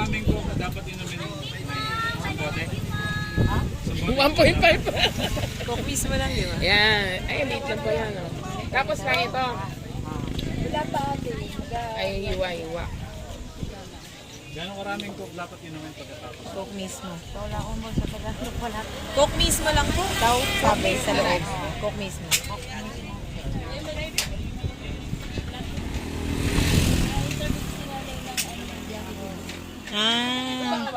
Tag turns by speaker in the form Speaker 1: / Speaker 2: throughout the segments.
Speaker 1: karaming ko na dapat inumin ng bote?
Speaker 2: 1.5.
Speaker 3: Coke mismo lang, di ba?
Speaker 2: Yan. Ay, liit lang po yan. Oh. Tapos lang ito.
Speaker 4: Wala pa ate.
Speaker 2: Ay, hiwa-hiwa.
Speaker 1: Gano'ng karaming ko dapat inumin pagkatapos?
Speaker 3: Coke mismo.
Speaker 4: Wala akong mo sa Tagalog. Wala.
Speaker 3: Coke mismo lang po. Daw, sabi sa loob. Coke mismo. Ah.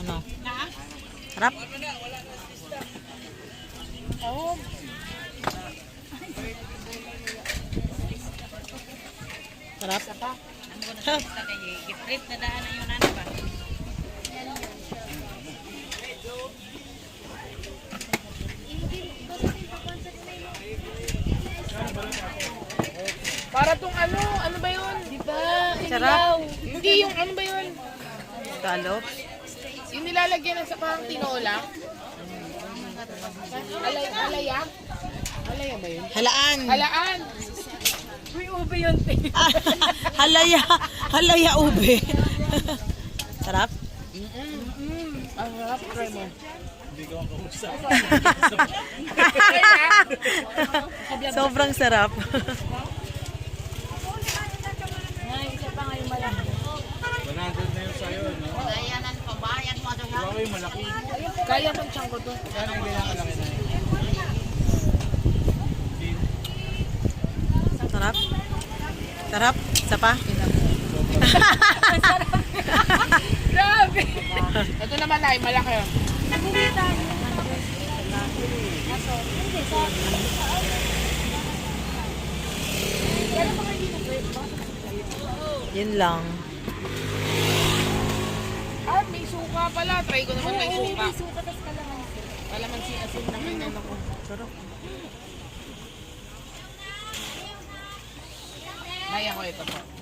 Speaker 3: Ano? Harap? Sarap?
Speaker 4: Giprit na daan na yun ano ba?
Speaker 2: Para tong ano ba yun? Diba?
Speaker 3: Sarap?
Speaker 2: Hindi yung ano ba yun?
Speaker 3: Talop?
Speaker 2: Yung nilalagyan ng sa parang tinola? Alaya? Alaya ba yun?
Speaker 3: Halaan.
Speaker 2: Halaan!
Speaker 4: Uy, ube yun.
Speaker 3: Halaya. Halaya ube. Sarap?
Speaker 2: Ang harap, try mo.
Speaker 1: Hindi ko ang kausap.
Speaker 3: Sobrang sarap.
Speaker 4: Ay, isa pa nga yung malaki.
Speaker 1: 100 na yun sa'yo, no?
Speaker 4: Kayanan pa, bayan mo ito.
Speaker 1: Ikaw yung malaki.
Speaker 2: Kaya tong tiyang ko to.
Speaker 1: Kaya yung ganyan kalaki na yun.
Speaker 3: Sarap? Sarap? Isa pa?
Speaker 2: Grabe! Ito naman ay malaki.
Speaker 3: Yun lang.
Speaker 2: Ah, may suka pala. Try ko naman may suka.
Speaker 4: Suka, tas kalamansi.
Speaker 2: Kalamansi asin na may nano ko.
Speaker 3: Sarap.
Speaker 2: Kaya ko ito po.